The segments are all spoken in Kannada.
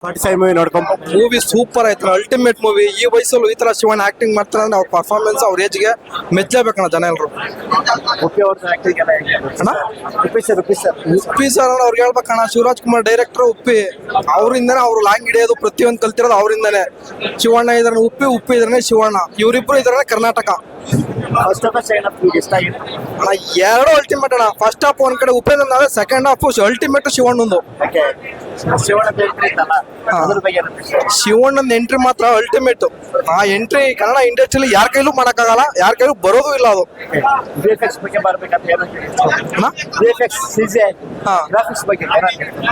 45 ಮೂವಿ ನೋಡ್ಕೊಂಡ್ ಮೂವಿ ಸೂಪರ್ ಆಯ್ತು, ಅಲ್ಟಿಮೇಟ್ ಮೂವಿ. ಈ ವಯಸ್ಸಲ್ಲೂ ಈ ತರ ಶಿವಣ್ಣ ಆಕ್ಟಿಂಗ್ ಮಾಡ್ತಾರೆ ಅಂದ್ರೆ ಅವ್ರ ಪರ್ಫಾರ್ಮೆನ್ಸ್ ಅವ್ರ ಏಜ್ಗೆ ಮೆಚ್ಚಲೇಬೇಕಣ್ಣ ಜನ ಎಲ್ಲರೂ. ಉಪ್ಪಿ ಅವ್ರ ಆಕ್ಟಿಂಗ್ ಎಲ್ಲ ಅಣ್ಣ ಉಪ್ಪಿ ಸರ್ ಉಪ್ಪಿ ಸರ್ ಅವ್ರಿಗೆ ಹೇಳ್ಬೇಕಣ್ಣ, ಶಿವರಾಜ್ ಕುಮಾರ್ ಡೈರೆಕ್ಟರ್ ಉಪ್ಪಿ, ಅವರಿಂದನೇ ಅವ್ರು ಲಾಂಗ್ ಹಿಡಿಯೋದು ಪ್ರತಿಯೊಂದು ಕಲ್ತಿರೋದು ಅವರಿಂದನೇ. ಶಿವಣ್ಣ ಇದ್ರನೆ ಉಪ್ಪಿ ಇದ್ರನೆ ಶಿವಣ್ಣ, ಇವರಿಬ್ರು ಇದ್ರನೆ Karnataka. First of second half ಇಷ್ಟ ಆಗಿದೆ ಅಣ್ಣ ಎರಡು ಅಲ್ಟಿಮೇಟ್ ಅಣ್ಣ. ಫಸ್ಟ್ ಹಾಫ್ ಒಂದ್ ಕಡೆ ಉಪೇಂದ್ರ, ಸೆಕೆಂಡ್ ಹಾಫ್ ಅಲ್ಟಿಮೇಟ್ ಶಿವಣ್ಣಂದು. ಯಾಕೆ ಶಿವಣ್ಣ ಬೇಕಲ್ಲ ಅದ್ರ ಬಗ್ಗೆ ಶಿವಣ್ಣನ ಎಂಟ್ರಿ ಮಾತ್ರ ಅಲ್ಟಿಮೇಟ್. ಆ ಎಂಟ್ರಿ ಕನ್ನಡ ಇಂಡಸ್ಟ್ರಿಯಲ್ಲಿ ಯಾರ ಕೈಲೂ ಮಾಡಕ್ಕಾಗಲ್ಲ, ಯಾರ ಕೈಲೂ ಬರೋದು ಇಲ್ಲ ಅದು. ವಿಎಫ್ಎಕ್ಸ್ ಬಗ್ಗೆ ಬರ್ಬೇಕಂತ ವಿಎಫ್ಎಕ್ಸ್ ಸಿಜಿ ಗ್ರಾಫಿಕ್ಸ್ ಬಗ್ಗೆ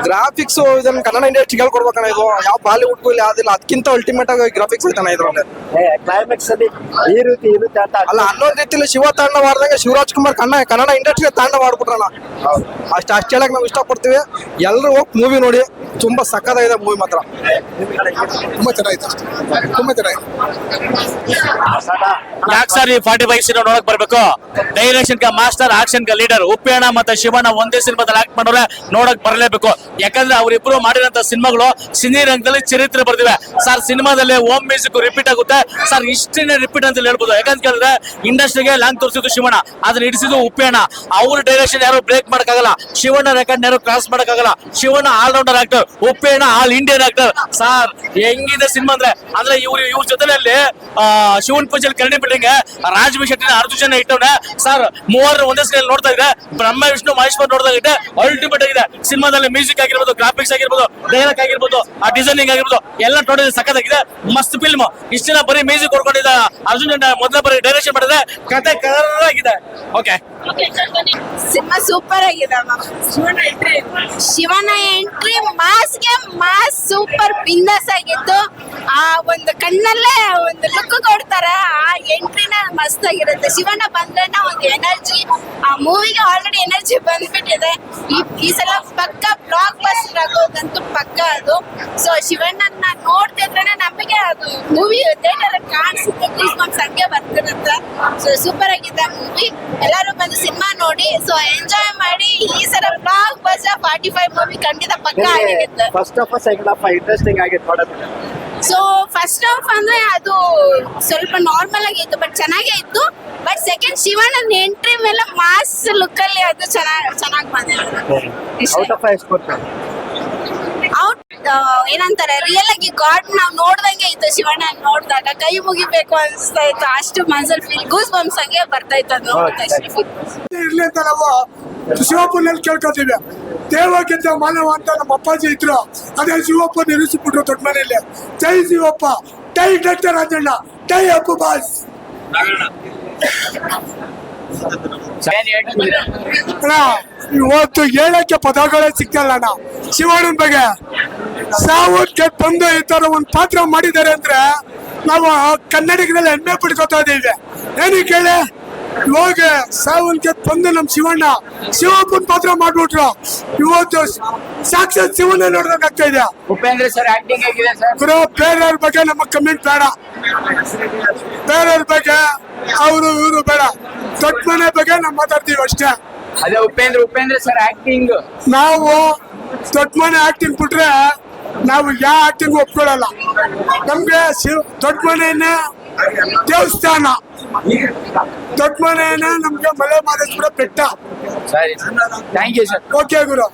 ಗ್ರಾಫಿಕ್ಸ್ ಇದನ್ನ ಕನ್ನಡ ಇಂಡಸ್ಟ್ರಿಗೆ ಹೇಳ್ಕೊಡ್ಬೇಕಣ್ಣ. ಇದು ಯಾವ ಬಾಲಿವುಡ್ಗೂ ಇಲ್ಲ ಯಾವ್ದಿಲ್ಲ, ಅದಕ್ಕಿಂತ ಅಲ್ಟಿಮೇಟ್ ಆಗಿ ಗ್ರಾಫಿಕ್ಸ್ ಐತಣ್ಣ ಇದ್ರಲ್ಲಿ. ಕ್ಲೈಮ್ಯಾಕ್ಸ್ ಅಲ್ಲಿ ಈ ರೀತಿ ಇರುತ್ತೆ ಅಂತ ಅಲ್ಲ ಅನ್ನೋದ್ ರೀತಿಯಲ್ಲಿ ಶಿವ ತಾಂಡವಾಡ್ದಂಗೆ ಶಿವರಾಜ್ ಕುಮಾರ್ ಕನ್ನಡ ಇಂಡಸ್ಟ್ರಿಗೆ ತಾಂಡವಾಡ್ಬಿಟ್ರಣ. ಅಷ್ಟು ಹೇಳಕ್ ನಾವು ಇಷ್ಟಪಡ್ತೀವಿ. ಎಲ್ಲರೂ ಹೋಗಿ ಮೂವಿ ನೋಡಿ, ತುಂಬಾ ಸಕ್ಕತ್ತಾಗಿದೆ ಮೂವಿ ಮಾತ್ರ. ತುಂಬಾ ಚೆನ್ನಾಗಿದೆ, ತುಂಬಾ ಚೆನ್ನಾಗಿದೆ. ಯಾಕೆ ಸರ್ ಈ 45 ಸಿನಿಮಾ ನೋಡಕ್ ಬರ್ಬೇಕು? ಡೈರೆಕ್ಷನ್ ಕ ಮಾಸ್ಟರ್, ಆಕ್ಷನ್ ಕ ಲೀಡರ್ ಉಪ್ಪೇಣ ಮತ್ತೆ ಶಿವಣ್ಣ ಒಂದೇ ಸಿನಿಮಾದಲ್ಲಿ ಆಕ್ಟ್ ಮಾಡೋರೆ ನೋಡಕ್ ಬರಲೇಬೇಕು. ಯಾಕಂದ್ರೆ ಅವ್ರಿಬ್ರು ಮಾಡಿರೋಂತ ಸಿನಿಮಾಗಳು ಸಿನಿ ರಂಗದಲ್ಲಿ ಚರಿತ್ರೆ ಬರ್ದಿವೆ ಸರ್. ಸಿನಿಮಾದಲ್ಲಿ ಓಮ್ ಮ್ಯೂಸಿಕ್ ರಿಪೀಟ್ ಆಗುತ್ತೆ ಸರ್, ಇಷ್ಟೇನೆ ರಿಪೀಟ್ ಅಂತ ಹೇಳ್ಬೋದು. ಯಾಕಂತ ಕೇಳಿದ್ರೆ ಇಂಡಸ್ಟ್ರಿಗೆ ಲಾಂಗ್ ತೋರಿಸಿದ್ದು ಶಿವಣ್ಣ, ಅದನ್ನ ಹಿಡಿಸಿದ್ದು ಉಪ್ಪೇಣ. ಅವ್ರ ಡೈರೆಕ್ಷನ್ ಯಾರು ಬ್ರೇಕ್ ಮಾಡಕ್ಕಾಗಲ್ಲ, ಶಿವಣ್ಣ ರೆಕಾರ್ಡ್ ಯಾರು ಕ್ರಾಸ್ ಮಾಡಕ್ಕಾಗಲ್ಲ. ಶಿವಣ್ಣ ಆಲ್ ರೌಂಡರ್ ಆಕ್ಟರ್, ಉಪ್ಪೇಣ ಆಲ್ ಇಂಡಿಯನ್ ಆಕ್ಟರ್ ಸರ್. ಹೆಂಗಿದೆ ಸಿನಿಮಾ ಅಂದ್ರೆ ಇವ್ರ ಜೊತೆಯಲ್ಲಿ ಶಿವನ್ ಪೂಜೆಯಲ್ಲಿ ಕರಡಿ ಬಿಲ್ಡಿಂಗ್ ರಾಜ್ ಶೆಟ್ಟಿ 6 ಜನ ಇಟ್ಟವ್ರೆ ಸರ್. 3 ಒಂದೇ ಸ್ಕೇಲ್ ನೋಡ್ತಾ ಇದ್ರೆ ಬ್ರಹ್ಮ ವಿಷ್ಣು ಮಹೇಶ್ವರ್ ನೋಡ್ತಾ ಇದ್ದೆ ಅಲ್ಟಿಮೇಟ್ ಆಗಿದೆ. ಸಿನಿಮಾದಲ್ಲಿ ಮ್ಯೂಸಿಕ್ ಆಗಿರ್ಬೋದು, ಗ್ರಾಫಿಕ್ಸ್ ಆಗಿರ್ಬೋದು, ಡೈಲಾಗ್ ಆಗಿರ್ಬೋದು, ಆ ಡಿಸೈನಿಂಗ್ ಆಗಿರ್ಬೋದು ಎಲ್ಲ ನೋಡಿದ್ರೆ ಸಖತ್ತಾಗಿದೆ. ಮಸ್ತ್ ಫಿಲ್ಮ್. ಇಷ್ಟೆಲ್ಲ ಬರೀ ಮ್ಯೂಸಿಕ್ ಕೊಡ್ಕೊಂಡಿದ್ದ ಅರ್ಜುನ್ ಮೊದಲ ಬರೀ ಡೈರೆಕ್ಷನ್ ಮಾಡಿದ್ರೆ ಕತೆ ಕಲರ್ ಆಗಿದೆ. ಓಕೆ ಸಿನಿಮಾ ಸೂಪರ್ ಆಗಿದೆ. ಶಿವನ ಎಂಟ್ರಿ ಮಾಸ್ಗೆ ಮಾಸ್ ಸೂಪರ್ ಬಿಂದಾಸ್ ಆಗಿತ್ತು. ಆ ಒಂದು ಕಣ್ಣಲ್ಲೇ ಒಂದು ಲುಕ್ ಕೊಡ್ತಾರೆ, ಆ ಎಂಟ್ರಿನ ಮಸ್ತ್ ಆಗಿರುತ್ತೆ. ಶಿವಣ್ಣ ಬಂದ್ರೇನ ಒಂದು ಎನರ್ಜಿ, ಆ ಮೂವಿಗೆ ಆಲ್ರೆಡಿ ಎನರ್ಜಿ ಬಂದ್ಬಿಟ್ಟಿದೆ. ಈ ಸಲ ಪಕ್ಕ ಬ್ಲಾಕ್ ಬಸ್ಟರ್ ಆಗೋದಂತೂ ಪಕ್ಕ ಅದು. ಸೊ ಶಿವಣ್ಣನ ನೋಡ್ತಿದ್ರೆ ನಮಗೆ ಅದು ಮೂವಿ ಥಿಯೇಟರ್ ಕಾಣಿಸುತ್ತೆ, ಸಂಖ್ಯೆ ಬರ್ತಿರುತ್ತೆ. ಸೊ ಸೂಪರ್ ಆಗಿದೆ ಮೂವಿ. ಎಲ್ಲರೂ ಬಂದು ಸಿನಿಮಾ ನೋಡಿ, ಸೊ ಎಂಜಾಯ್ ಮಾಡಿ. ಈ ಸಲ ಬ್ಲಾಕ್ ಬಸ್ಟರ್ 45 ಮೂವಿ ಖಂಡಿತ ಪಕ್ಕ ಆಗಿರುತ್ತೆ. First of second half interesting ಆಗಿತ್ತು ನೋಡೋದು. ಸೊ ಫಸ್ಟ್ ಹಾಫ್ ಅಂದ್ರೆ ಅದು ಸ್ವಲ್ಪ ನಾರ್ಮಲ್ ಆಗಿತ್ತು, ಬಟ್ ಚೆನ್ನಾಗೇ ಇತ್ತು. ಬಟ್ ಸೆಕೆಂಡ್ ಶಿವಣ್ಣನ ಎಂಟ್ರಿ ಮೇಲೆ ಮಾಸ್ ಲುಕ್ ಅಲ್ಲಿ ಅದು ಚೆನ್ನಾಗಿ ಬಂದಿದೆ. ಔಟ್ ಆಫ್ ಎಷ್ಟು ಕೊಡ್ತಾರೆ? ಔಟ್ ಏನಂತಾರೆ, ರಿಯಲ್ ಆಗಿ ಗಾಡ್ ನಾವ್ ನೋಡ್ದಂಗೆ ಇತ್ತು. ಶಿವಣ್ಣ ನೋಡಿದಾಗ ಕೈ ಮುಗಿಬೇಕು ಅನ್ಸ್ತಾ ಇತ್ತು, ಅಷ್ಟು ಮನ್ಸಲ್ ಫೀಲ್ ಗೂಸ್ ಬಂಪ್ಸ್ ಹಂಗೆ ಬರ್ತಾ ಇತ್ತು ಅದು ನೋಡ್ತಾ ಇರ್ಲಿ ಅಂತ ನಾವು ಶಿವಪ್ಪನಲ್ಲಿ ಕೇಳ್ಕೊತೀವಿ. ದೇವಕ್ಕಿಂತ ಮಾನವ ಅಂತ ನಮ್ಮ ಅಪ್ಪಾಜಿ ಇದ್ರು, ಅದೇ ಶಿವಪ್ಪ ನಿಲ್ಲಿಸಿಬಿಟ್ರು ದೊಡ್ಡ ಮನೆಯಲ್ಲಿ. ಜೈ ಶಿವಪ್ಪ, ಜೈ ಡಾಕ್ಟರ್ ರಾಜಣ್ಣ, ಜೈ ಅಪ್ಪು ಬಾಸ್. ಅಣ್ಣ ಇವತ್ತು ಹೇಳಕ್ಕೆ ಪದಗಳೇ ಸಿಕ್ಕಲ್ಲ ಅಣ್ಣ. ಶಿವಣ್ಣನ ಬಗ್ಗೆ ಸಾವಕ್ಕೆ ಬಂದು ಈ ತರ ಒಂದು ಪಾತ್ರ ಮಾಡಿದ್ದಾರೆ ಅಂದ್ರೆ ನಾವು ಕನ್ನಡಿಗರಲ್ಲಿ ಹೆಮ್ಮೆ ಪಡ್ಕೋತಾ ಇದ್ದೀವಿ. ಏನಕ್ಕೆ ಹೇಳಿ, ಇವಾಗ ಸಾವನ್ಗೆ ಬಂದು ನಮ್ ಶಿವಪ್ಪನ ಪಾತ್ರ ಮಾಡ್ಬಿಟ್ರು. ಇವತ್ತು ಸಾಕ್ಷಾತ್ ಶಿವಣ್ಣ ನೋಡ್ದಂಗ ಆಗ್ತಾ ಇದೆ. ಉಪೇಂದ್ರ ಸರ್ ಆಕ್ಟಿಂಗ್ ಆಗಿದೆ ಸರ್. ಗುರು ಬೇರೆಯವ್ರ ಬಗ್ಗೆ ನಮ್ಮ ಕಮೆಂಟ್ ಬೇಡ, ಬೇರೆಯವ್ರ ಬಗ್ಗೆ ಅವರು ಇವರು ಬೇಡ. ದೊಡ್ಡ ಮನೆ ಬಗ್ಗೆ ನಾವು ಮಾತಾಡ್ತೀವಿ ಅಷ್ಟೇ. ಅದೇ ಉಪೇಂದ್ರ ಸರ್ ಆಕ್ಟಿಂಗ್, ನಾವು ದೊಡ್ಡ ಮನೆ ಆಕ್ಟಿಂಗ್ ಬಿಟ್ರೆ ನಾವು ಯಾವ ಆಕ್ಟಿಂಗ್ ಒಪ್ಕೊಳ್ಳಲ್ಲ. ನಮ್ಗೆ ದೊಡ್ಡ ಮನೆಯನ್ನ ದೇವಸ್ಥಾನ, ದೊಡ್ಡ ಮನೆಯನ್ನ ನಮ್ಗೆ ಮಲೆ ಮಾದೇಶ್ವರ ಬೆಟ್ಟ. ಸರಿ thank you sir. Okay Guru.